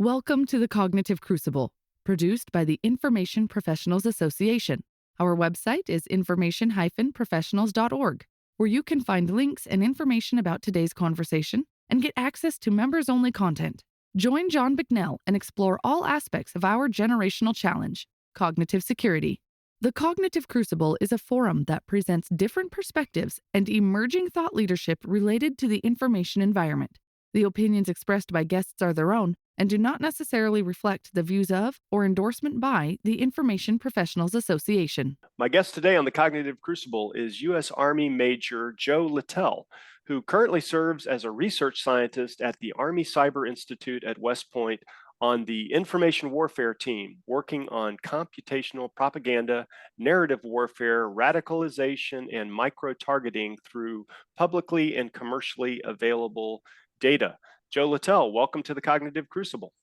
Welcome to the Cognitive Crucible, produced by the Information Professionals Association. Our website is information-professionals.org, where you can find links and information about today's conversation and get access to members-only content. Join John Bicknell and explore all aspects of our generational challenge, cognitive security. The Cognitive Crucible is a forum that presents different perspectives and emerging thought leadership related to the information environment. The opinions expressed by guests are their own and do not necessarily reflect the views of or endorsement by the Information Professionals Association. My guest today on the Cognitive Crucible is U.S. Army Major Joe Littell, who currently serves as a research scientist at the Army Cyber Institute at West Point on the information warfare team, working on computational propaganda, narrative warfare, radicalization, and micro-targeting through publicly and commercially available data. Joe Littell, welcome to the Cognitive Crucible.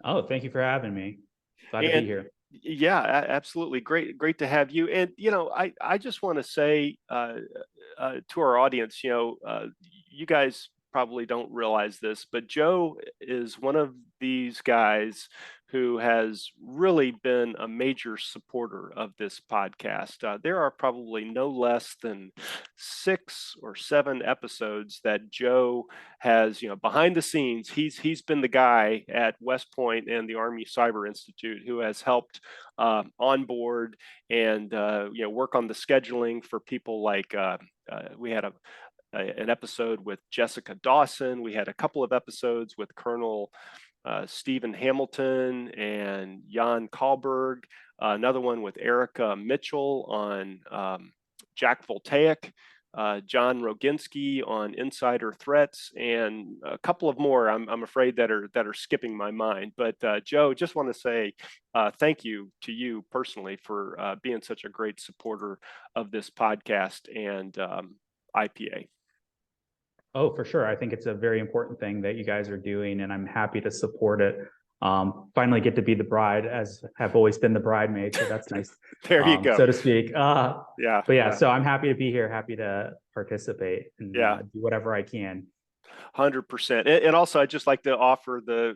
Oh, thank you for having me. Glad to be here. Yeah, absolutely. Great to have you. And, I just want to say to our audience, you guys probably don't realize this, but Joe is one of these guys who has really been a major supporter of this podcast. There are probably no less than 6 or 7 episodes that Joe has, behind the scenes. He's been the guy at West Point and the Army Cyber Institute who has helped onboard and work on the scheduling for people like we had an episode with Jessica Dawson. We had a couple of episodes with Colonel Stephen Hamilton and Jan Kahlberg, another one with Erica Mitchell on Jack Voltaic, John Roginski on insider threats, and a couple of more I'm afraid that are skipping my mind. But Joe, just want to say thank you to you personally for being such a great supporter of this podcast and IPA. Oh, for sure. I think it's a very important thing that you guys are doing, and I'm happy to support it. Finally get to be the bride, as have always been the bridemaid, so that's nice. There you go. So to speak. Yeah. So I'm happy to be here, happy to participate and do whatever I can. 100%. And also, I'd just like to offer the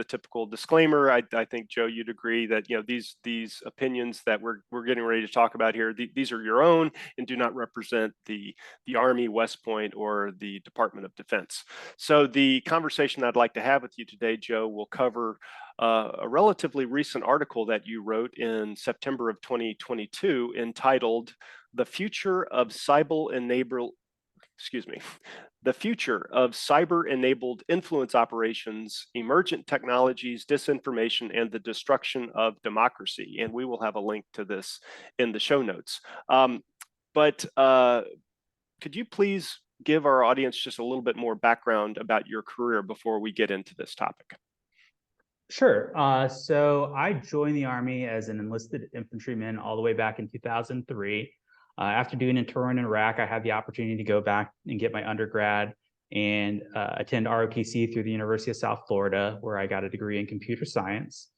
typical disclaimer. I think, Joe, you'd agree that these opinions that we're getting ready to talk about here, these are your own and do not represent the Army, West Point, or the Department of Defense. So the conversation I'd like to have with you today, Joe, will cover a relatively recent article that you wrote in September of 2022 entitled "The Future of The Future of Cyber-Enabled Influence Operations, Emergent Technologies, Disinformation, and the Destruction of Democracy." And we will have a link to this in the show notes. But could you please give our audience just a little bit more background about your career before we get into this topic? Sure. So I joined the Army as an enlisted infantryman all the way back in 2003. After doing a tour in Iraq, I had the opportunity to go back and get my undergrad and attend ROTC through the University of South Florida, where I got a degree in computer science.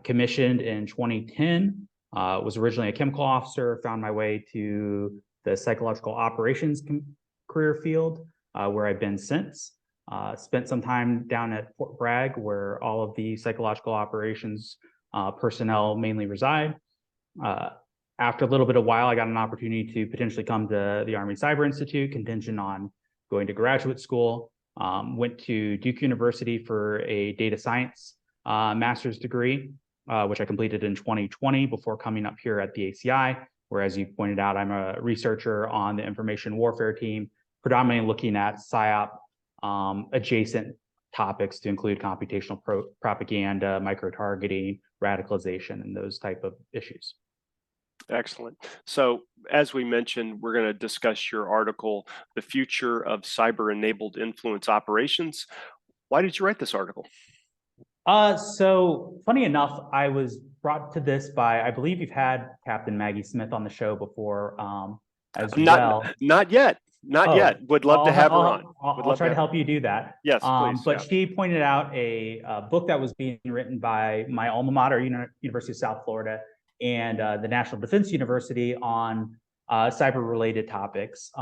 Commissioned in 2010, was originally a chemical officer, found my way to the psychological operations career field, where I've been since. Spent some time down at Fort Bragg, where all of the psychological operations personnel mainly reside. After a little bit of while, I got an opportunity to potentially come to the Army Cyber Institute, contingent on going to graduate school. Went to Duke University for a data science master's degree, which I completed in 2020 before coming up here at the ACI, where, as you pointed out, I'm a researcher on the information warfare team, predominantly looking at PSYOP adjacent topics to include computational propaganda, micro-targeting, radicalization, and those type of issues. Excellent. So, as we mentioned, we're going to discuss your article, "The Future of Cyber-Enabled Influence Operations." Why did you write this article? So funny enough, I was brought to this by, I believe you've had Captain Maggie Smith on the show before well. Not yet. Not yet. Would love to have her on. I'll try to help you do that. Yes, please. But she pointed out a book that was being written by my alma mater, University of South Florida, and the National Defense University on cyber-related topics.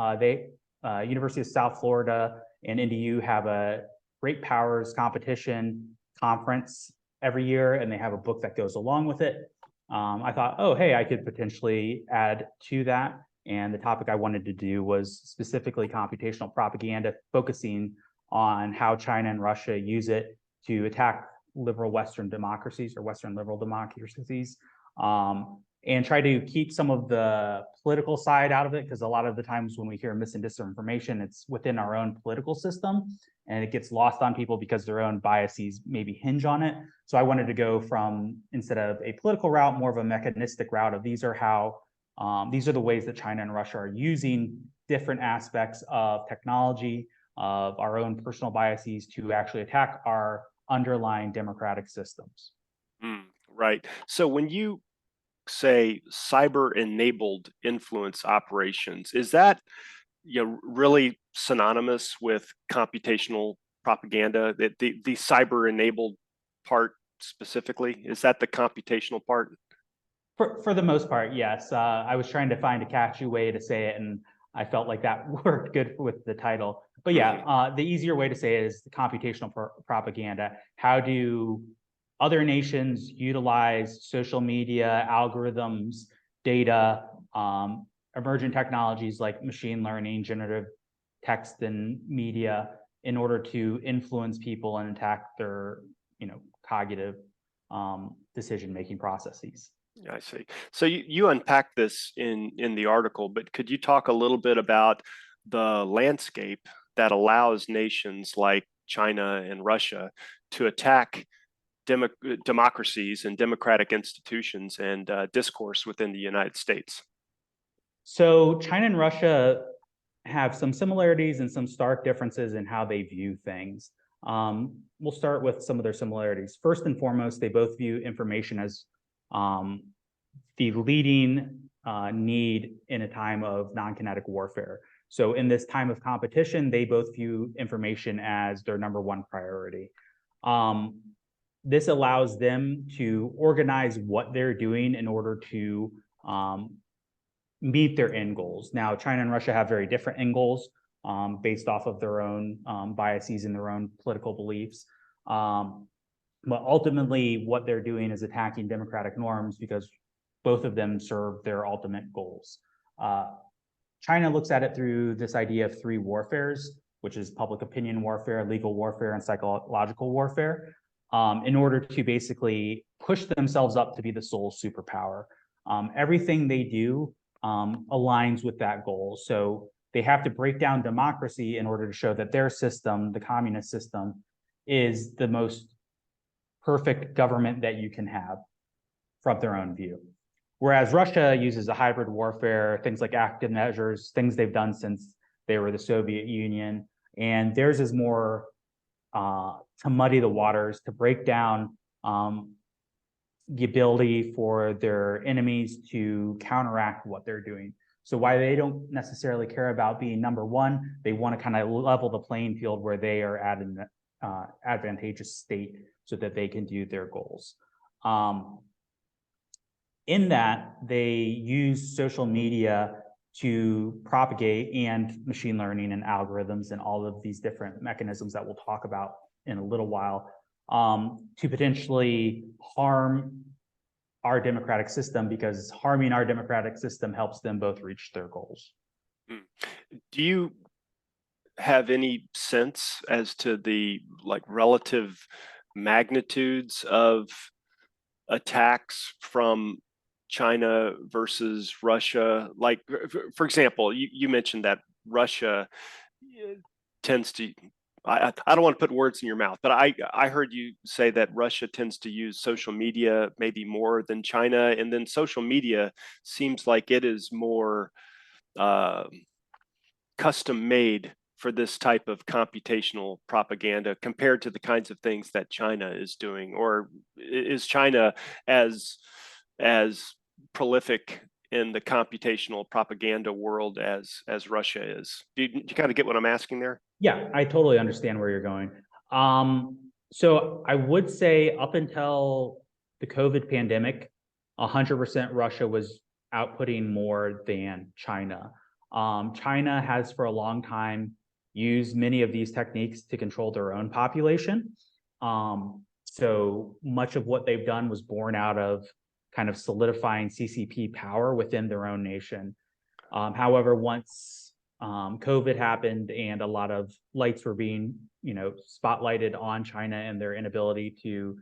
University of South Florida and NDU have a great powers competition conference every year, and they have a book that goes along with it. I thought, oh, hey, I could potentially add to that. And the topic I wanted to do was specifically computational propaganda, focusing on how China and Russia use it to attack liberal Western democracies or Western liberal democracies, and try to keep some of the political side out of it, because a lot of the times when we hear mis and disinformation, it's within our own political system, and it gets lost on people because their own biases maybe hinge on it. So I wanted to go from, instead of a political route, more of a mechanistic route of these are the ways that China and Russia are using different aspects of technology, of our own personal biases to actually attack our underlying democratic systems. Right. So when you say cyber-enabled influence operations, is that really synonymous with computational propaganda? That the cyber-enabled part specifically, is that the computational part? For the most part, yes. I was trying to find a catchy way to say it, and I felt like that worked good with the title. But yeah, the easier way to say it is the computational propaganda. How do other nations utilize social media, algorithms, data, emergent technologies like machine learning, generative text and media in order to influence people and attack their, cognitive decision-making processes? I see. So you unpack this in the article, but could you talk a little bit about the landscape that allows nations like China and Russia to attack democracies and democratic institutions and discourse within the United States? So China and Russia have some similarities and some stark differences in how they view things. We'll start with some of their similarities. First and foremost, they both view information as the leading need in a time of non-kinetic warfare. So in this time of competition, they both view information as their number one priority. This allows them to organize what they're doing in order to meet their end goals. Now, China and Russia have very different end goals based off of their own biases and their own political beliefs. But ultimately, what they're doing is attacking democratic norms because both of them serve their ultimate goals. China looks at it through this idea of three warfares, which is public opinion warfare, legal warfare, and psychological warfare, in order to basically push themselves up to be the sole superpower. Everything they do aligns with that goal. So they have to break down democracy in order to show that their system, the communist system, is the most perfect government that you can have from their own view. Whereas Russia uses a hybrid warfare, things like active measures, things they've done since they were the Soviet Union. And theirs is more to muddy the waters, to break down the ability for their enemies to counteract what they're doing. So while they don't necessarily care about being number one, they want to kind of level the playing field where they are at an advantageous state so that they can do their goals. In that, they use social media to propagate, and machine learning and algorithms and all of these different mechanisms that we'll talk about in a little while, to potentially harm our democratic system, because harming our democratic system helps them both reach their goals. Do you have any sense as to the relative magnitudes of attacks from China versus Russia? Like, for example, you mentioned that Russia tends to, I don't want to put words in your mouth, but I heard you say that Russia tends to use social media maybe more than China, and then social media seems like it is more custom made for this type of computational propaganda compared to the kinds of things that China is doing. Or is China as prolific in the computational propaganda world as Russia is? Do you kind of get what I'm asking there? Yeah, I totally understand where you're going. So I would say up until the COVID pandemic, 100% Russia was outputting more than China. China has for a long time used many of these techniques to control their own population. So much of what they've done was born out of kind of solidifying CCP power within their own nation. However, once COVID happened and a lot of lights were being, spotlighted on China and their inability to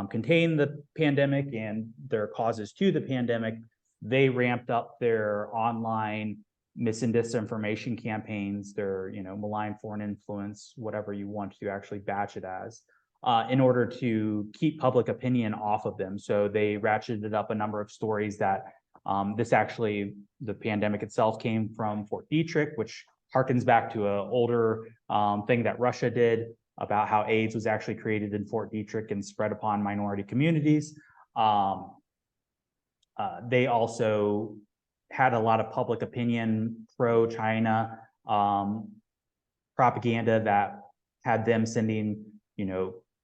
contain the pandemic and their causes to the pandemic, they ramped up their online mis and disinformation campaigns, their, malign foreign influence, whatever you want to actually batch it as, in order to keep public opinion off of them. So they ratcheted up a number of stories that the pandemic itself came from Fort Detrick, which harkens back to an older thing that Russia did about how AIDS was actually created in Fort Detrick and spread upon minority communities. They also had a lot of public opinion pro-China propaganda that had them sending,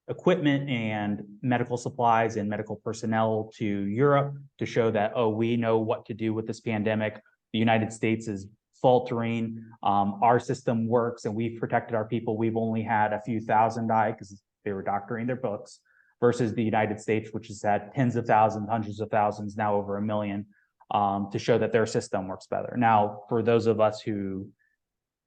equipment and medical supplies and medical personnel to Europe to show that, oh, we know what to do with this pandemic. The United States is faltering. Our system works and we've protected our people. We've only had a few thousand die because they were doctoring their books, versus the United States, which has had tens of thousands, hundreds of thousands, now over 1 million, to show that their system works better. Now, for those of us who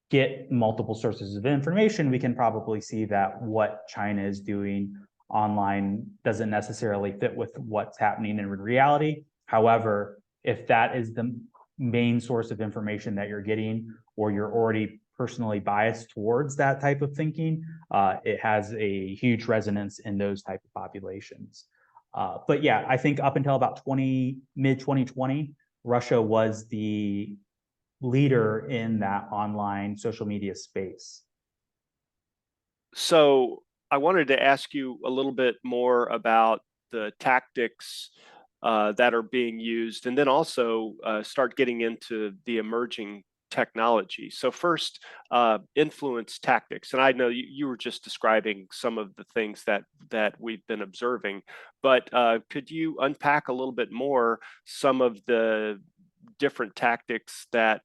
get multiple sources of information, we can probably see that what China is doing online doesn't necessarily fit with what's happening in reality. However, if that is the main source of information that you're getting, or you're already personally biased towards that type of thinking, it has a huge resonance in those type of populations. But yeah, I think up until about mid 2020, Russia was the leader in that online social media space. So I wanted to ask you a little bit more about the tactics that are being used, and then also start getting into the emerging technology. So first, influence tactics, and I know you were just describing some of the things that we've been observing, but could you unpack a little bit more some of the different tactics that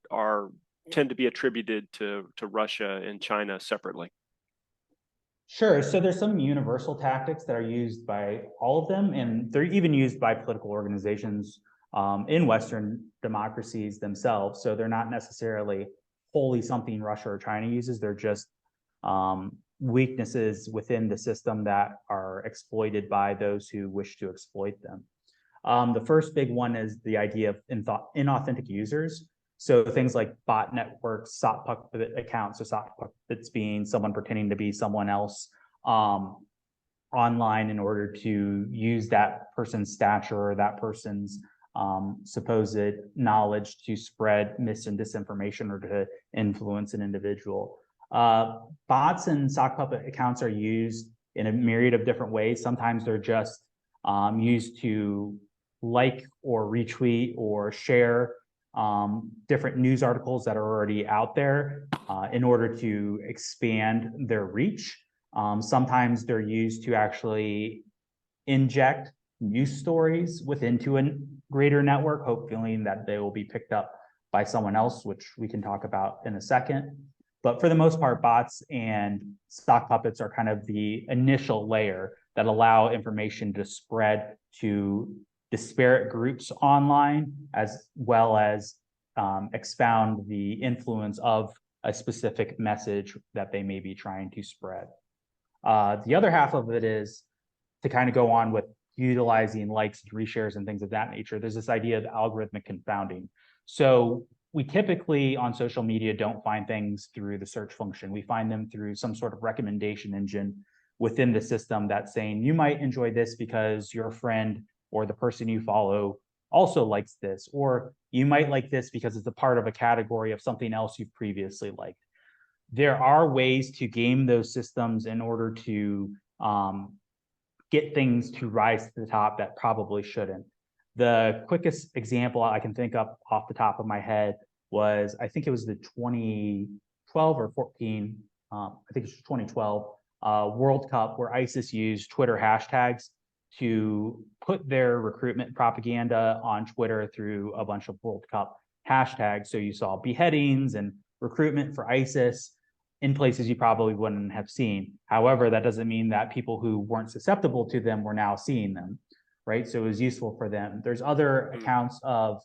tend to be attributed to Russia and China separately? Sure. So there's some universal tactics that are used by all of them, and they're even used by political organizations in Western democracies themselves. So they're not necessarily wholly something Russia or China uses. They're just weaknesses within the system that are exploited by those who wish to exploit them. The first big one is the idea of inauthentic users. So things like bot networks, sock puppet accounts, so sock puppets being someone pretending to be someone else online in order to use that person's stature or that person's supposed knowledge to spread mis and disinformation or to influence an individual. Bots and sock puppet accounts are used in a myriad of different ways. Sometimes they're just used to like or retweet or share different news articles that are already out there in order to expand their reach. Sometimes they're used to actually inject news stories into a greater network, hoping that they will be picked up by someone else, which we can talk about in a second. But for the most part, bots and sock puppets are kind of the initial layer that allow information to spread to disparate groups online, as well as expound the influence of a specific message that they may be trying to spread. The other half of it is to kind of go on with utilizing likes, reshares, and things of that nature. There's this idea of algorithmic confounding. So we typically on social media don't find things through the search function. We find them through some sort of recommendation engine within the system that's saying, you might enjoy this because your friend or the person you follow also likes this, or you might like this because it's a part of a category of something else you've previously liked. There are ways to game those systems in order to get things to rise to the top that probably shouldn't. The quickest example I can think of off the top of my head was, I think it was the 2012 or 14, I think it's 2012 World Cup, where ISIS used Twitter hashtags to put their recruitment propaganda on Twitter through a bunch of World Cup hashtags. So you saw beheadings and recruitment for ISIS. in places you probably wouldn't have seen. However, that doesn't mean that people who weren't susceptible to them were now seeing them, right? So it was useful for them. There's other accounts of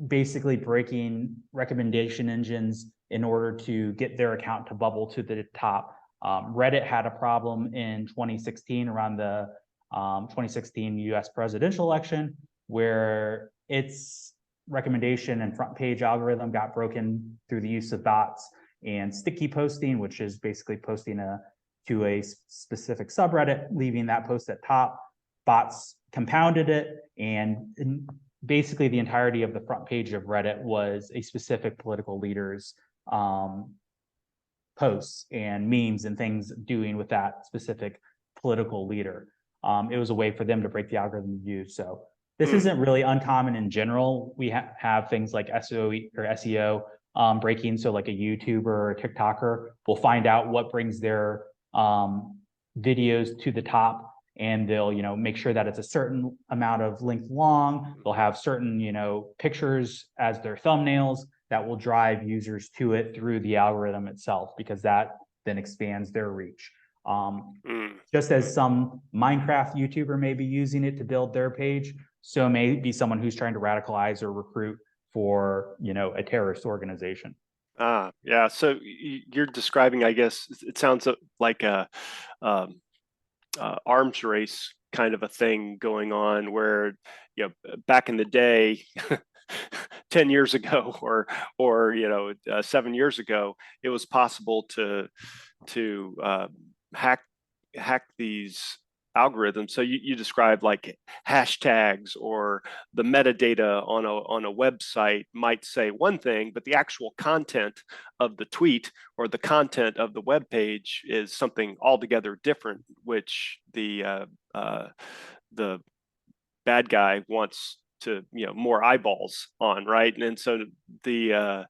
basically breaking recommendation engines in order to get their account to bubble to the top. Reddit had a problem in 2016 around the 2016 US presidential election where its recommendation and front page algorithm got broken through the use of bots and sticky posting, which is basically posting to a specific subreddit, leaving that post at top. Bots compounded it, and basically the entirety of the front page of Reddit was a specific political leader's posts and memes and things doing with that specific political leader. It was a way for them to break the algorithm to use. So this isn't really uncommon in general. We have things like SEO breaking. So like a YouTuber or a TikToker will find out what brings their videos to the top, and they'll make sure that it's a certain amount of length long. They'll have certain pictures as their thumbnails that will drive users to it through the algorithm itself, because that then expands their reach. Just as some Minecraft YouTuber may be using it to build their page, so may be someone who's trying to radicalize or recruit for a terrorist organization. Yeah. So you're describing, I guess, it sounds like a arms race kind of a thing going on, where back in the day, 10 years ago, or 7 years ago, it was possible to hack these algorithms. So you described like hashtags, or the metadata on a website might say one thing, but the actual content of the tweet or the content of the web page is something altogether different, which the bad guy wants to more eyeballs on, right? And so the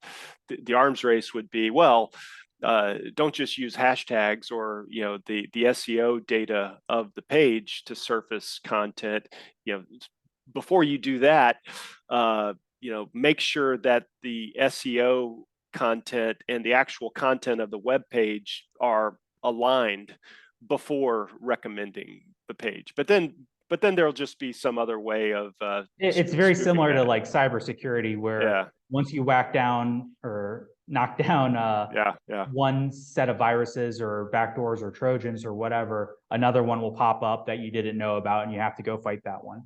arms race would be, well, don't just use hashtags or the SEO data of the page to surface content. Before you do that, make sure that the SEO content and the actual content of the web page are aligned before recommending the page. But then there'll just be some other way of it's very similar to like cybersecurity, where once you whack down or knock down one set of viruses or backdoors or Trojans or whatever, another one will pop up that you didn't know about, and you have to go fight that one.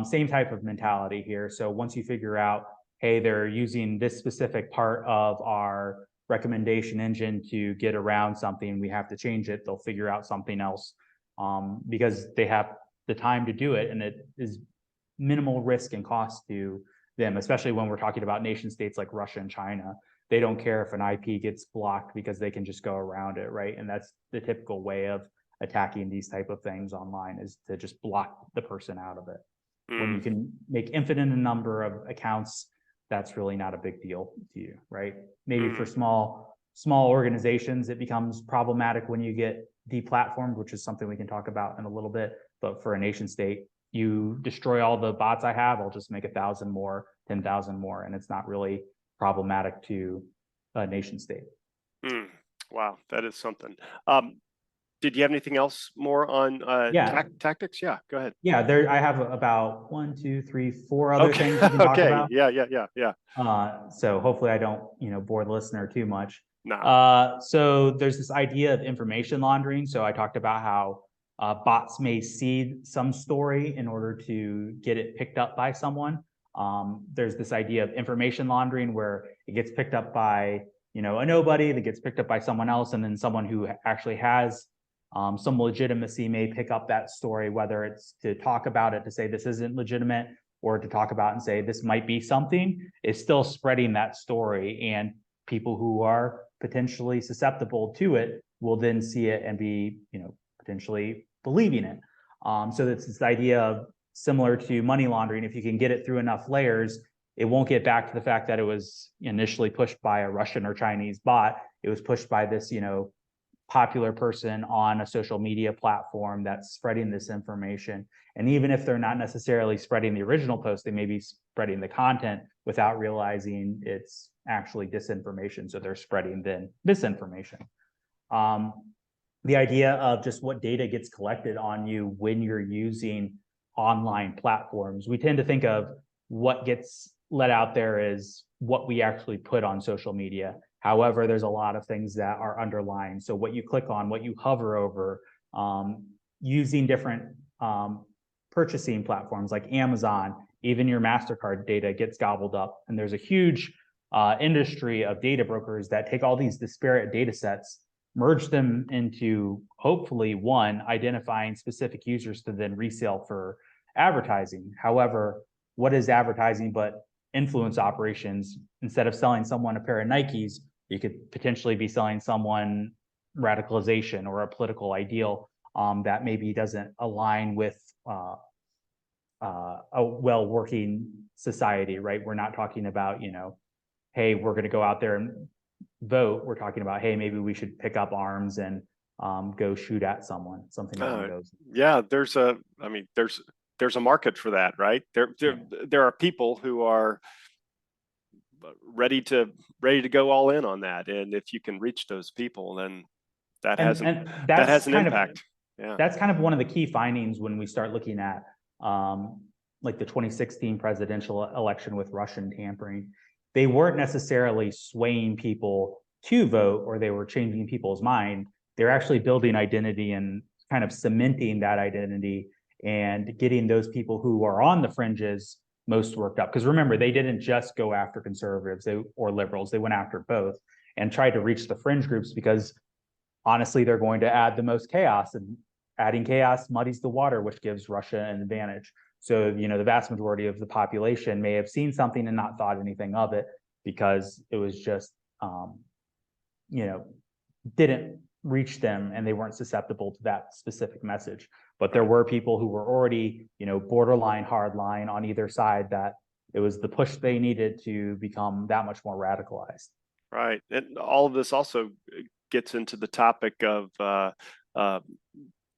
Same type of mentality here. So once you figure out, hey, they're using this specific part of our recommendation engine to get around something, we have to change it, they'll figure out something else because they have the time to do it, and it is minimal risk and cost to them, especially when we're talking about nation states like Russia and China. They don't care if an IP gets blocked because they can just go around it, right? And that's the typical way of attacking these type of things online, is to just block the person out of it. When you can make infinite number of accounts, that's really not a big deal to you, right? Maybe for small organizations, it becomes problematic when you get deplatformed, which is something we can talk about in a little bit. But for a nation state, you destroy all the bots I have, I'll just make 1,000 more, 10,000 more, and it's not really problematic to a nation state. Wow, that is something. Did you have anything else more on tactics? Yeah, go ahead. Yeah, I have about 1, 2, 3, 4 other things we can talk about. Yeah. So hopefully I don't bore the listener too much. No. So there's this idea of information laundering. So I talked about how bots may seed some story in order to get it picked up by someone. There's this idea of information laundering where it gets picked up by a nobody, that gets picked up by someone else, and then someone who actually has some legitimacy may pick up that story, whether it's to talk about it, to say this isn't legitimate, or to talk about and say this might be something, is still spreading that story. And people who are potentially susceptible to it will then see it and be, potentially believing it. So it's this idea of, similar to money laundering, if you can get it through enough layers, it won't get back to the fact that it was initially pushed by a Russian or Chinese bot. It was pushed by this, popular person on a social media platform that's spreading this information. And even if they're not necessarily spreading the original post, they may be spreading the content without realizing it's actually disinformation. So they're spreading then misinformation. The idea of just what data gets collected on you when you're using online platforms. We tend to think of what gets let out there as what we actually put on social media. However, there's a lot of things that are underlying. So what you click on, what you hover over, using different purchasing platforms like Amazon, even your MasterCard data gets gobbled up. And there's a huge industry of data brokers that take all these disparate data sets, merge them into hopefully one, identifying specific users to then resell for advertising. However, what is advertising but influence operations? Instead of selling someone a pair of Nikes, you could potentially be selling someone radicalization or a political ideal that maybe doesn't align with a well-working society, right? We're not talking about, hey, we're going to go out there and vote. We're talking about, hey, maybe we should pick up arms and go shoot at someone, something along those. Yeah, there's a market for that, right? There are people who are ready to go all in on that, and if you can reach those people, then that has an impact. Yeah, that's kind of one of the key findings when we start looking at like the 2016 presidential election with Russian tampering. They weren't necessarily swaying people to vote, or they were changing people's mind. They're actually building identity and kind of cementing that identity and getting those people who are on the fringes most worked up. Because remember, they didn't just go after conservatives or liberals. They went after both and tried to reach the fringe groups because honestly, they're going to add the most chaos, and adding chaos muddies the water, which gives Russia an advantage. So, the vast majority of the population may have seen something and not thought anything of it because it was just, didn't reach them and they weren't susceptible to that specific message. But there were people who were already, borderline hardline on either side, that it was the push they needed to become that much more radicalized. Right. And all of this also gets into the topic of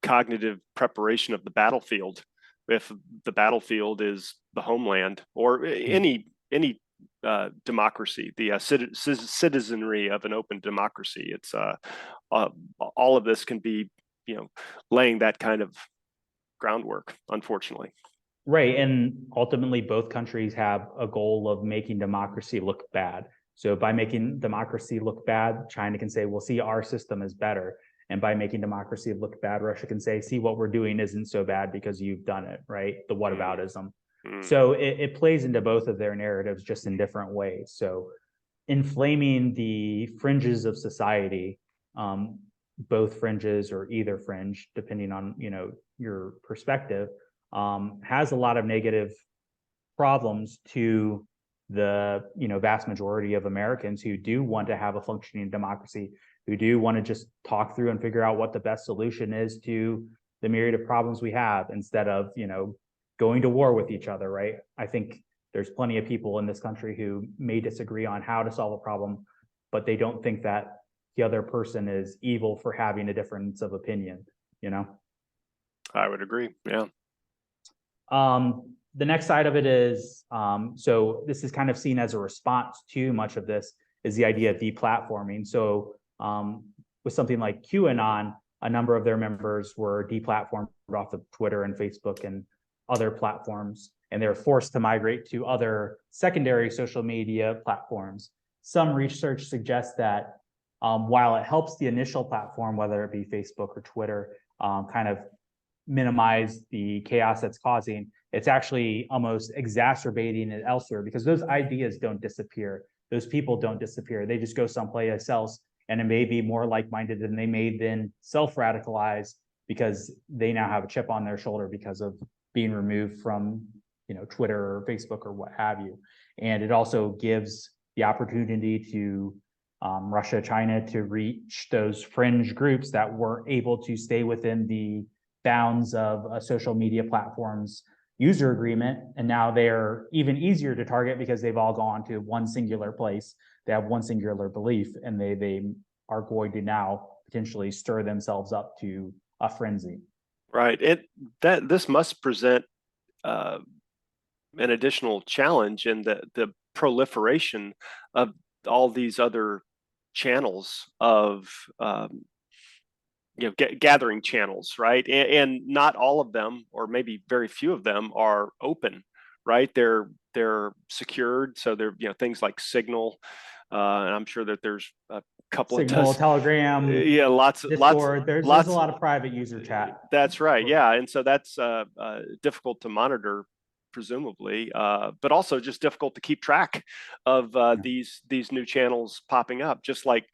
cognitive preparation of the battlefield. If the battlefield is the homeland or any democracy, the citizenry of an open democracy, it's all of this can be, laying that kind of groundwork, unfortunately. Right. And ultimately, both countries have a goal of making democracy look bad. So by making democracy look bad, China can say, well, see, our system is better. And by making democracy look bad, Russia can say, see, what we're doing isn't so bad because you've done it, right? The whataboutism. So it plays into both of their narratives, just in different ways. So inflaming the fringes of society, both fringes or either fringe, depending on, your perspective, has a lot of negative problems to the vast majority of Americans who do want to have a functioning democracy, who do want to just talk through and figure out what the best solution is to the myriad of problems we have, instead of going to war with each other, right? I think there's plenty of people in this country who may disagree on how to solve a problem, but they don't think that the other person is evil for having a difference of opinion. I would agree. Yeah. The next side of it is, so this is kind of seen as a response to much of this, is the idea of deplatforming. So with something like QAnon, a number of their members were deplatformed off of Twitter and Facebook and other platforms, and they're forced to migrate to other secondary social media platforms. Some research suggests that while it helps the initial platform, whether it be Facebook or Twitter, kind of minimize the chaos that's causing, it's actually almost exacerbating it elsewhere, because those ideas don't disappear. Those people don't disappear. They just go someplace else, and it may be more like-minded, and they may then self-radicalize because they now have a chip on their shoulder because of being removed from, Twitter or Facebook or what have you. And it also gives the opportunity to Russia, China, to reach those fringe groups that weren't able to stay within the bounds of a social media platform's user agreement. And now they're even easier to target because they've all gone to one singular place. They have one singular belief, and they are going to now potentially stir themselves up to a frenzy. Right. This must present uh, an additional challenge in the proliferation of all these other channels of gathering channels, right? And not all of them, or maybe very few of them, are open, right? They're secured, so they're things like Signal, and I'm sure that there's a couple of Signal, dozen. Telegram, Yeah, Discord. There's a lots. lot of private user chat. That's right. Yeah, and so that's difficult to monitor, presumably, but also just difficult to keep track of these new channels popping up, just like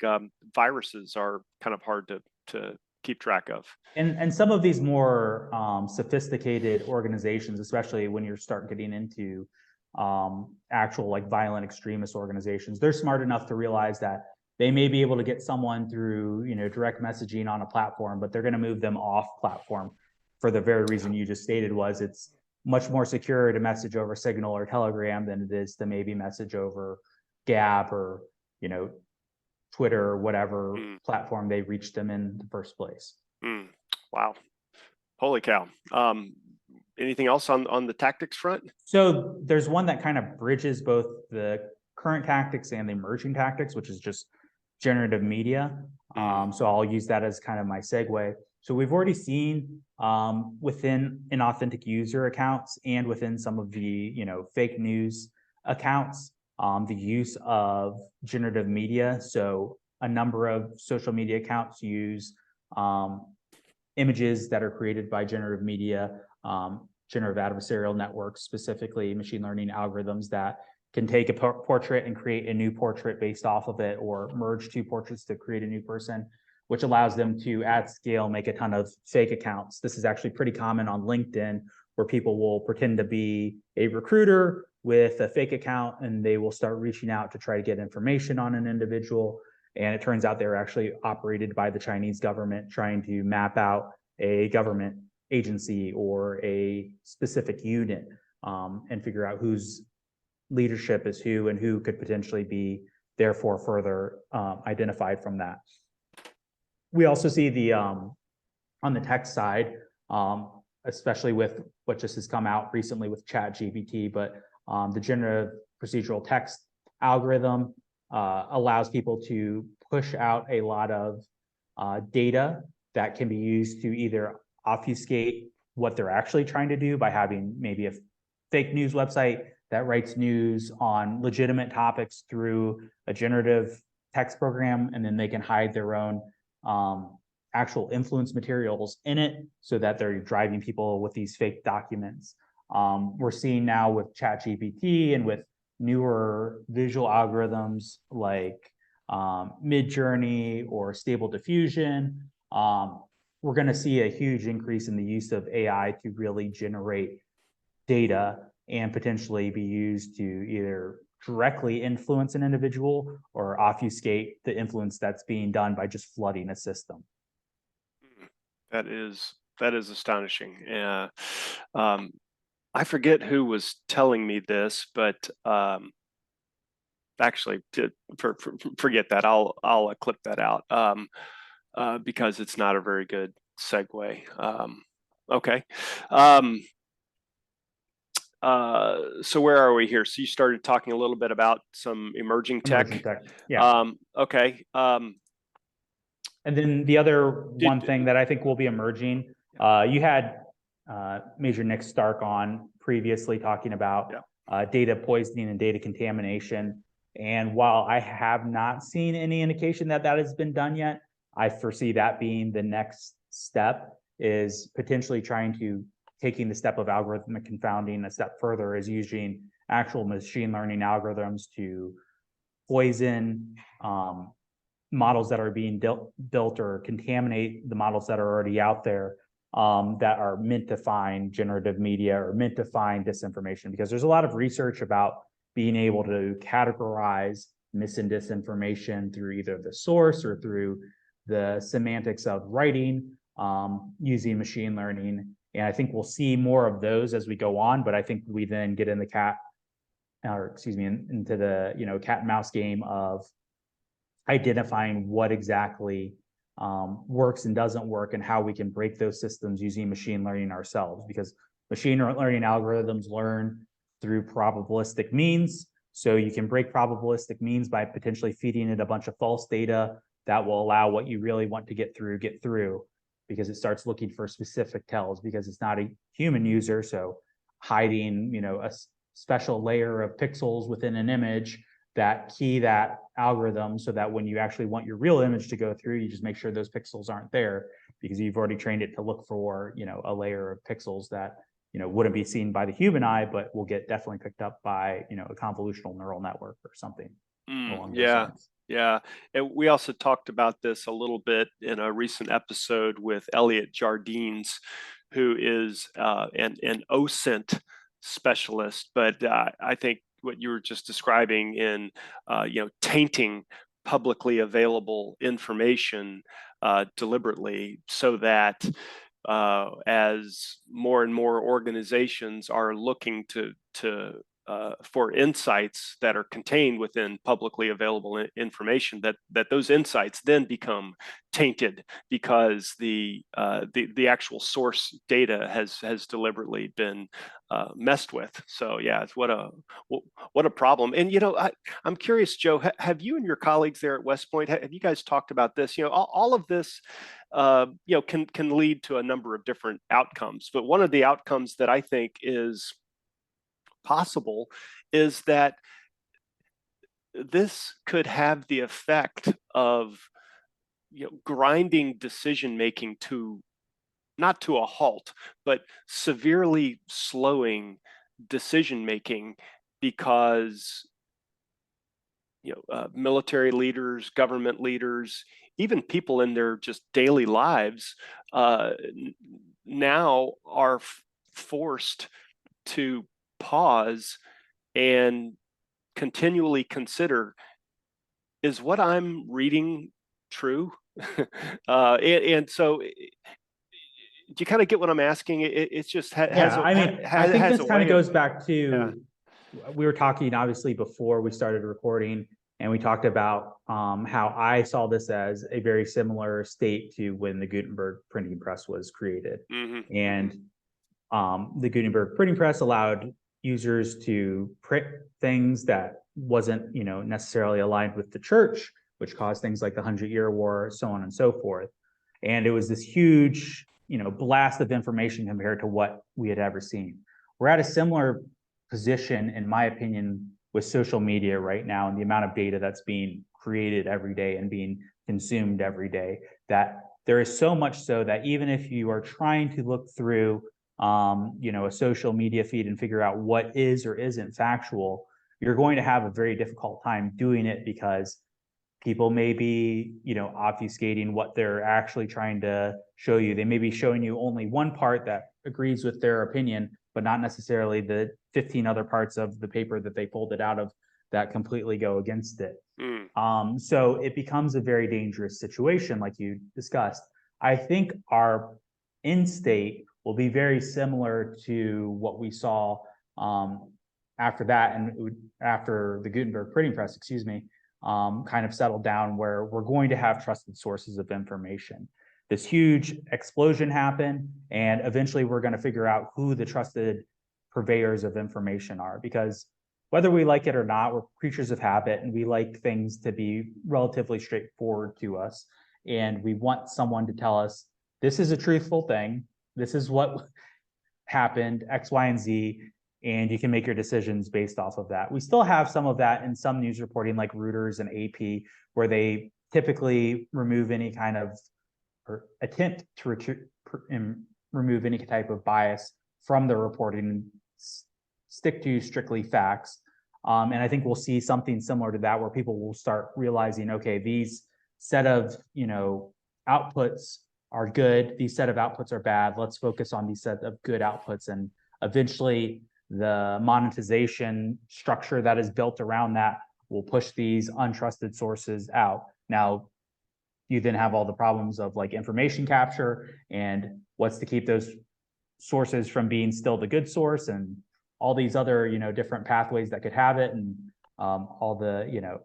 viruses are kind of hard to keep track of. And some of these more sophisticated organizations, especially when you start getting into actual like violent extremist organizations, they're smart enough to realize that they may be able to get someone through direct messaging on a platform, but they're going to move them off platform for the very reason you just stated, was it's much more secure to message over Signal or Telegram than it is to maybe message over Gab or Twitter or whatever platform they reached them in the first place. Wow. Holy cow. Anything else on the tactics front? So there's one that kind of bridges both the current tactics and the emerging tactics, which is just generative media. So I'll use that as kind of my segue. So we've already seen within inauthentic user accounts and within some of the fake news accounts, the use of generative media. So a number of social media accounts use images that are created by generative media, generative adversarial networks, specifically machine learning algorithms that can take a portrait and create a new portrait based off of it, or merge two portraits to create a new person, which allows them to, at scale, make a ton of fake accounts. This is actually pretty common on LinkedIn, where people will pretend to be a recruiter with a fake account, and they will start reaching out to try to get information on an individual. And it turns out they're actually operated by the Chinese government, trying to map out a government agency or a specific unit, and figure out whose leadership is who and who could potentially be therefore further identified from that. We also see the on the tech side, especially with what just has come out recently with ChatGPT, but the generative procedural text algorithm allows people to push out a lot of data that can be used to either obfuscate what they're actually trying to do by having maybe a fake news website that writes news on legitimate topics through a generative text program, and then they can hide their own actual influence materials in it so that they're driving people with these fake documents. We're seeing now with ChatGPT and with newer visual algorithms like Midjourney or Stable Diffusion, we're going to see a huge increase in the use of AI to really generate data and potentially be used to either directly influence an individual or obfuscate the influence that's being done by just flooding a system. That is astonishing. I forget who was telling me this, but actually, forget that. I'll clip that out because it's not a very good segue. Okay. So where are we here? So you started talking a little bit about some emerging tech. Yeah. Okay. And then the other one thing that I think will be emerging, you had Major Nick Stark on previously talking about data poisoning and data contamination. And while I have not seen any indication that that has been done yet, I foresee that being the next step, is potentially trying to taking the step of algorithmic confounding a step further, is using actual machine learning algorithms to poison models that are being built or contaminate the models that are already out there, that are meant to find generative media or meant to find disinformation. Because there's a lot of research about being able to categorize mis and disinformation through either the source or through the semantics of writing, using machine learning. And I think we'll see more of those as we go on, but I think we then get in the into the cat and mouse game of identifying what exactly works and doesn't work, and how we can break those systems using machine learning ourselves, because machine learning algorithms learn through probabilistic means. So you can break probabilistic means by potentially feeding it a bunch of false data that will allow what you really want to get through, because it starts looking for specific tells, because it's not a human user. So hiding, a special layer of pixels within an image that key that algorithm, so that when you actually want your real image to go through, you just make sure those pixels aren't there, because you've already trained it to look for, a layer of pixels that, wouldn't be seen by the human eye, but will get definitely picked up by, a convolutional neural network or something along those Yeah. lines. Yeah. And we also talked about this a little bit in a recent episode with Elliot Jardines, who is an OSINT specialist. But I think what you were just describing in, tainting publicly available information deliberately, so that as more and more organizations are looking to for insights that are contained within publicly available information, that those insights then become tainted, because the actual source data has deliberately been messed with. So yeah, it's what a problem. And I'm curious, Joe, have you and your colleagues there at West Point, have you guys talked about this? All of this can lead to a number of different outcomes, but one of the outcomes that I think is possible is that this could have the effect of grinding decision making to, not to a halt, but severely slowing decision making, because military leaders, government leaders, even people in their just daily lives now are forced to pause and continually consider, is what I'm reading true? And so, do you kind of get what I'm asking? It's just has I think this kind of goes back yeah. to, we were talking obviously before we started recording, and we talked about how I saw this as a very similar state to when the Gutenberg printing press was created. And the Gutenberg printing press allowed users to print things that wasn't, necessarily aligned with the church, which caused things like the 100-Year War, so on and so forth. And it was this huge, blast of information compared to what we had ever seen. We're at a similar position, in my opinion, with social media right now, and the amount of data that's being created every day and being consumed every day, that there is so much so that even if you are trying to look through a social media feed and figure out what is or isn't factual, you're going to have a very difficult time doing it, because people may be, obfuscating what they're actually trying to show you. They may be showing you only one part that agrees with their opinion, but not necessarily the 15 other parts of the paper that they pulled it out of that completely go against it. So it becomes a very dangerous situation, like you discussed. I think our end state will be very similar to what we saw after that, and after the Gutenberg printing press, kind of settled down, where we're going to have trusted sources of information. This huge explosion happened, and eventually we're going to figure out who the trusted purveyors of information are, because whether we like it or not, we're creatures of habit, and we like things to be relatively straightforward to us. And we want someone to tell us, this is a truthful thing, this is what happened, X, Y, and Z, and you can make your decisions based off of that. We still have some of that in some news reporting, like Reuters and AP, where they typically remove any kind of, or attempt to remove any type of bias from the reporting and stick to strictly facts. And I think we'll see something similar to that, where people will start realizing, okay, these set of outputs are good, these set of outputs are bad. Let's focus on these set of good outputs, and eventually the monetization structure that is built around that will push these untrusted sources out. Now, you then have all the problems of like information capture and what's to keep those sources from being still the good source, and all these other different pathways that could have it, and all the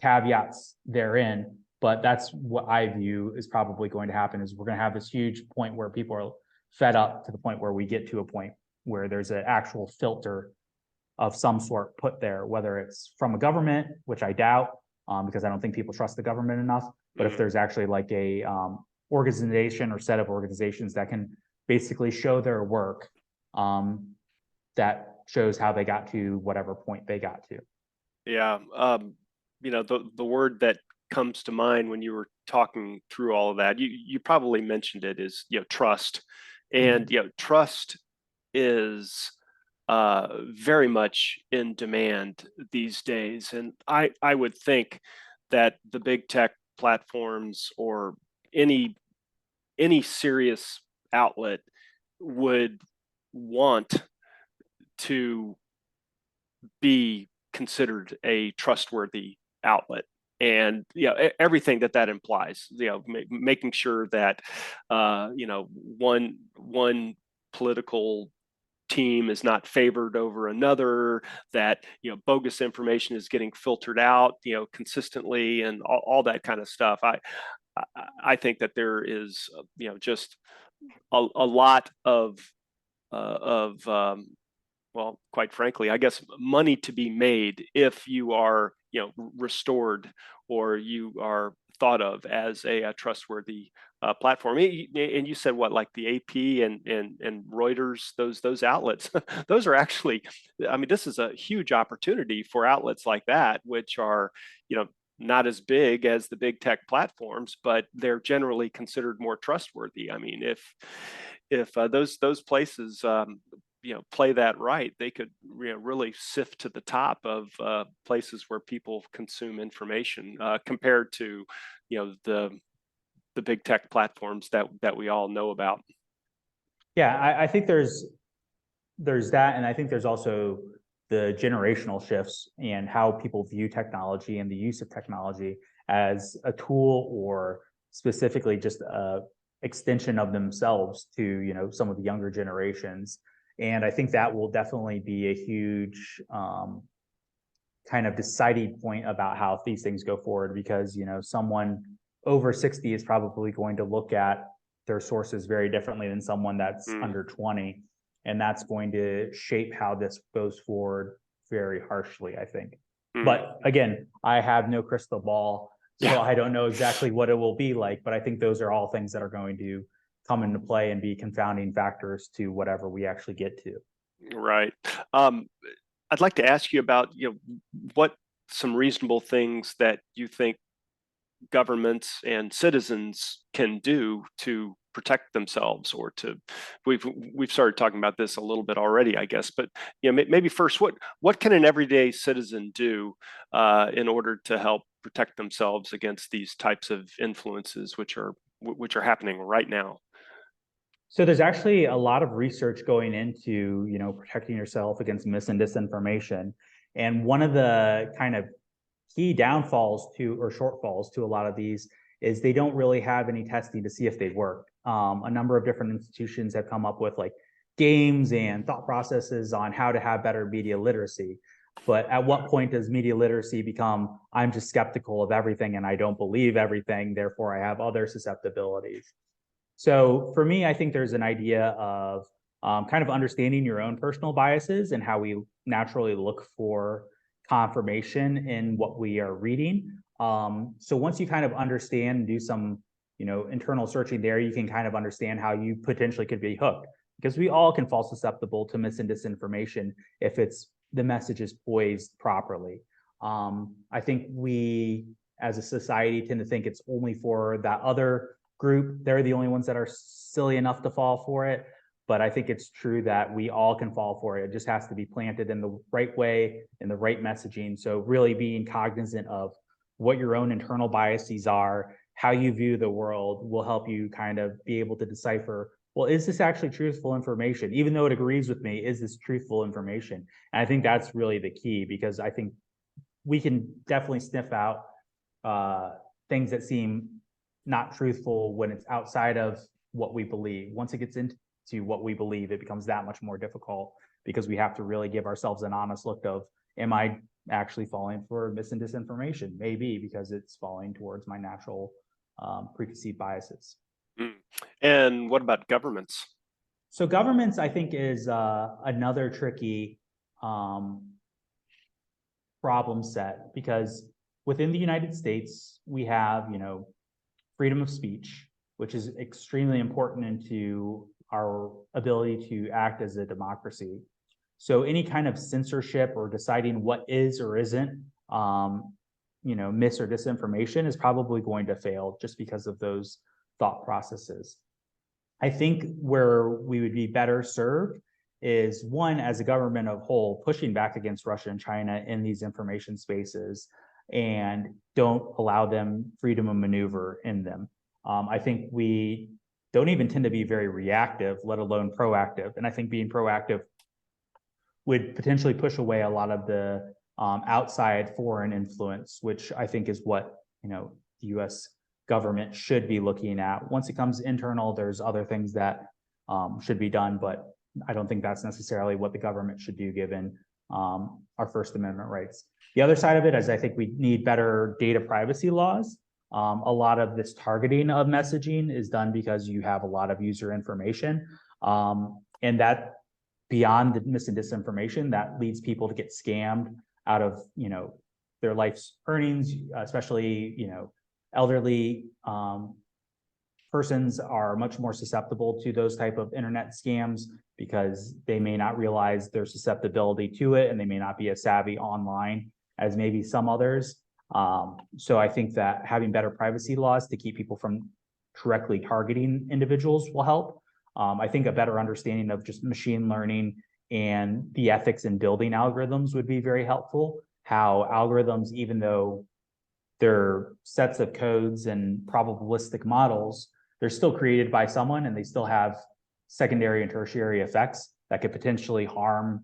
caveats therein. But that's what I view is probably going to happen, is we're going to have this huge point where people are fed up to the point where we get to a point where there's an actual filter of some sort put there, whether it's from a government, which I doubt, because I don't think people trust the government enough. But if there's actually like a organization or set of organizations that can basically show their work, that shows how they got to whatever point they got to. Yeah. The word that comes to mind when you were talking through all of that, you probably mentioned it, is trust. And trust is very much in demand these days. And I would think that the big tech platforms, or any serious outlet, would want to be considered a trustworthy outlet. And everything that implies, making sure that one political team is not favored over another, that bogus information is getting filtered out consistently, and all that kind of stuff. I think that there is just a lot of well, quite frankly, I guess, money to be made if you are restored, or you are thought of as a trustworthy platform. And you said what, like the AP and Reuters, those outlets, those are actually, I mean, this is a huge opportunity for outlets like that, which are not as big as the big tech platforms, but they're generally considered more trustworthy. I mean, if those places play that right, they could really sift to the top of places where people consume information, compared to the big tech platforms that we all know about. Yeah, I think there's that, and I think there's also the generational shifts and how people view technology and the use of technology as a tool, or specifically just a extension of themselves to some of the younger generations. And I think that will definitely be a huge kind of deciding point about how these things go forward, because someone over 60 is probably going to look at their sources very differently than someone that's under 20. And that's going to shape how this goes forward very harshly, I think. But again, I have no crystal ball, so I don't know exactly what it will be like. But I think those are all things that are going to come into play and be confounding factors to whatever we actually get to. Right. I'd like to ask you about what some reasonable things that you think governments and citizens can do to protect themselves, or to, we've started talking about this a little bit already, I guess, but maybe first, what can an everyday citizen do in order to help protect themselves against these types of influences, which are happening right now? So there's actually a lot of research going into protecting yourself against mis and disinformation. And one of the kind of key downfalls to, or shortfalls to, a lot of these is they don't really have any testing to see if they work. A number of different institutions have come up with like games and thought processes on how to have better media literacy. But at what point does media literacy become, I'm just skeptical of everything and I don't believe everything, therefore I have other susceptibilities? So for me, I think there's an idea of kind of understanding your own personal biases and how we naturally look for confirmation in what we are reading. So once you kind of understand and do some internal searching there, you can kind of understand how you potentially could be hooked, because we all can fall susceptible to mis and disinformation if the message is poised properly. I think we as a society tend to think it's only for that other group. They're the only ones that are silly enough to fall for it. But I think it's true that we all can fall for it. It just has to be planted in the right way, in the right messaging. So really being cognizant of what your own internal biases are, how you view the world, will help you kind of be able to decipher, well, is this actually truthful information? Even though it agrees with me, is this truthful information? And I think that's really the key, because I think we can definitely sniff out things that seem not truthful when it's outside of what we believe. Once it gets into what we believe, it becomes that much more difficult, because we have to really give ourselves an honest look of, Am I actually falling for mis and disinformation? Maybe, because it's falling towards my natural preconceived biases. Mm. And what about governments? So governments, I think, is another tricky problem set, because within the United States, we have, freedom of speech, which is extremely important into our ability to act as a democracy. So any kind of censorship or deciding what is or isn't, mis or disinformation is probably going to fail just because of those thought processes. I think where we would be better served is, one, as a government of whole, pushing back against Russia and China in these information spaces and don't allow them freedom of maneuver in them. I think we don't even tend to be very reactive, let alone proactive. And I think being proactive would potentially push away a lot of the outside foreign influence, which I think is what the U.S. government should be looking at. Once it comes internal, there's other things that should be done, but I don't think that's necessarily what the government should do, given our First Amendment rights. The other side of it is, I think we need better data privacy laws. A lot of this targeting of messaging is done because you have a lot of user information, and that, beyond the mis and disinformation, that leads people to get scammed out of their life's earnings, especially elderly persons are much more susceptible to those type of internet scams, because they may not realize their susceptibility to it, and they may not be as savvy online as maybe some others. So I think that having better privacy laws to keep people from directly targeting individuals will help. I think a better understanding of just machine learning and the ethics in building algorithms would be very helpful. How algorithms, even though they're sets of codes and probabilistic models, they're still created by someone, and they still have secondary and tertiary effects that could potentially harm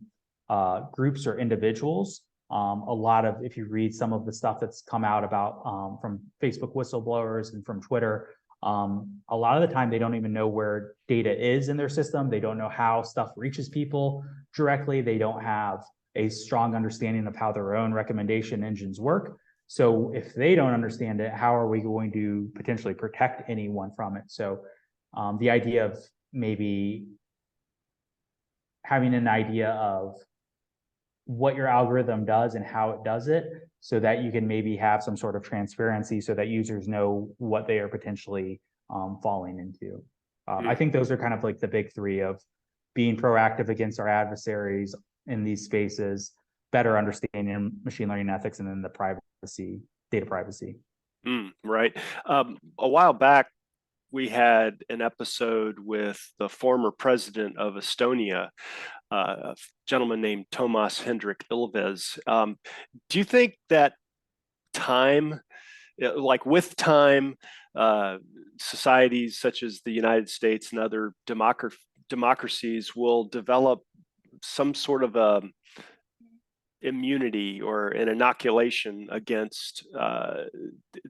groups or individuals. A lot of, if you read some of the stuff that's come out about from Facebook whistleblowers and from Twitter, a lot of the time they don't even know where data is in their system. They don't know how stuff reaches people directly. They don't have a strong understanding of how their own recommendation engines work. So if they don't understand it, how are we going to potentially protect anyone from it? So the idea of maybe having an idea of what your algorithm does and how it does it, so that you can maybe have some sort of transparency so that users know what they are potentially falling into. I think those are kind of like the big three of being proactive against our adversaries in these spaces, better understanding machine learning ethics, and then the privacy, data privacy. Right. A while back, we had an episode with the former president of Estonia, a gentleman named Toomas Hendrik Ilves. Do you think that time, like with time, societies such as the United States and other democracies will develop some sort of a immunity or an inoculation against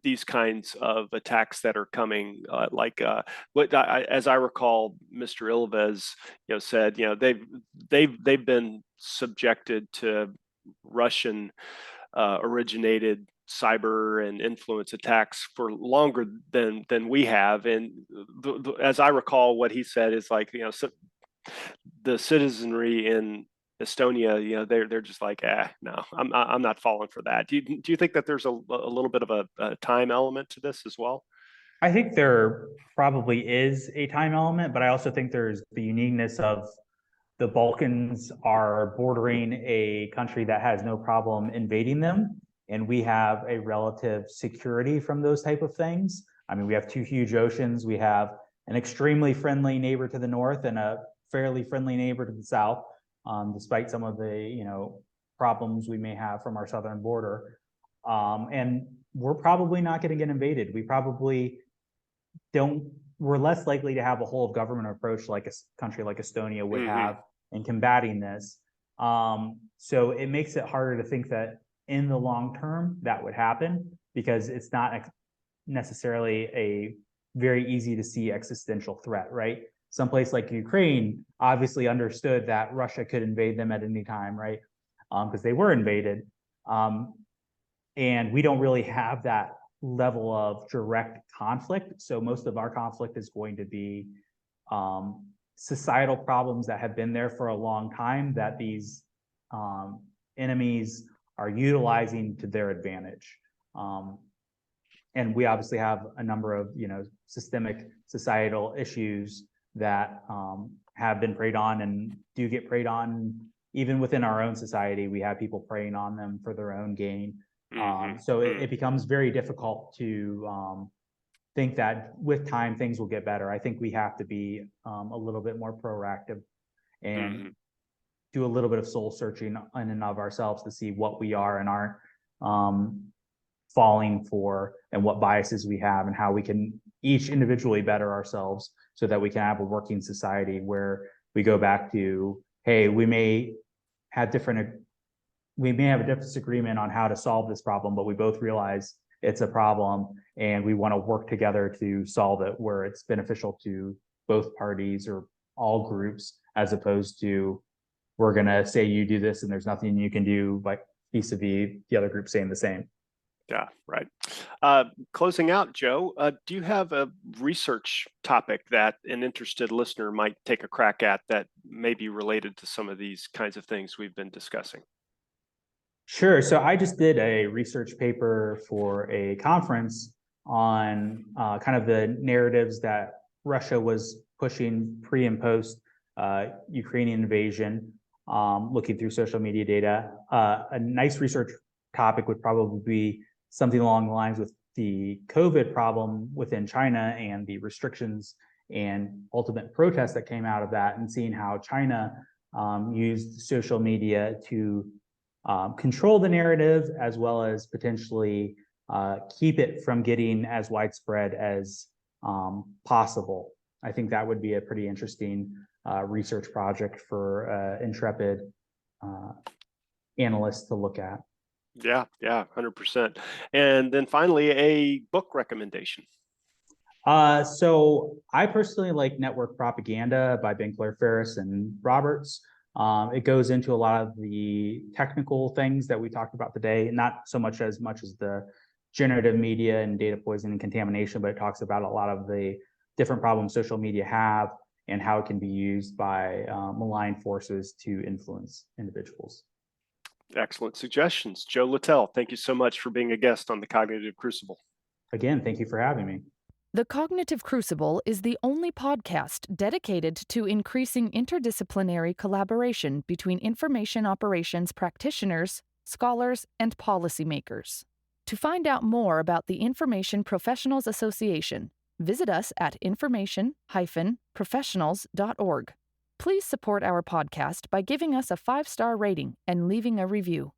these kinds of attacks that are coming? As I recall, Mr. Ilves, said, they've been subjected to Russian originated cyber and influence attacks for longer than we have. And as I recall, what he said is like, so the citizenry in Estonia, they're just like, no, I'm not falling for that. Do you think that there's a little bit of a time element to this as well? I think there probably is a time element, but I also think there's the uniqueness of the Balkans are bordering a country that has no problem invading them, and we have a relative security from those type of things. I mean, we have two huge oceans. We have an extremely friendly neighbor to the north and a fairly friendly neighbor to the south, despite some of the problems we may have from our southern border. And we're probably not going to get invaded. We probably don't. We're less likely to have a whole of government approach like a country like Estonia would have in combating this. So it makes it harder to think that in the long term that would happen, because it's not necessarily a very easy to see existential threat, right? Someplace like Ukraine obviously understood that Russia could invade them at any time, right? because they were invaded. And we don't really have that level of direct conflict. So most of our conflict is going to be societal problems that have been there for a long time that these enemies are utilizing to their advantage. And we obviously have a number of, systemic societal issues that have been preyed on and do get preyed on. Even within our own society, we have people preying on them for their own gain. So it becomes very difficult to think that with time things will get better. I think we have to be a little bit more proactive and do a little bit of soul searching in and of ourselves to see what we are and aren't falling for, and what biases we have, and how we can each individually better ourselves so that we can have a working society where we go back to, hey, we may have a disagreement on how to solve this problem, but we both realize it's a problem and we want to work together to solve it where it's beneficial to both parties or all groups, as opposed to we're going to say you do this and there's nothing you can do, like vis-a-vis the other group saying the same. Yeah, right. Closing out, Joe, do you have a research topic that an interested listener might take a crack at that may be related to some of these kinds of things we've been discussing? Sure. So I just did a research paper for a conference on kind of the narratives that Russia was pushing pre and post Ukrainian invasion, looking through social media data. A nice research topic would probably be something along the lines with the COVID problem within China and the restrictions and ultimate protests that came out of that, and seeing how China used social media to control the narrative, as well as potentially keep it from getting as widespread as possible. I think that would be a pretty interesting research project for intrepid analysts to look at. Yeah, 100%. And then finally, a book recommendation. So I personally like Network Propaganda by Ben Claire Ferris and Roberts. It goes into a lot of the technical things that we talked about today, not so much as the generative media and data poisoning and contamination, but it talks about a lot of the different problems social media have and how it can be used by malign forces to influence individuals. Excellent suggestions. Joe Littell, thank you so much for being a guest on the Cognitive Crucible. Again, thank you for having me. The Cognitive Crucible is the only podcast dedicated to increasing interdisciplinary collaboration between information operations practitioners, scholars, and policymakers. To find out more about the Information Professionals Association, visit us at information-professionals.org. Please support our podcast by giving us a 5-star rating and leaving a review.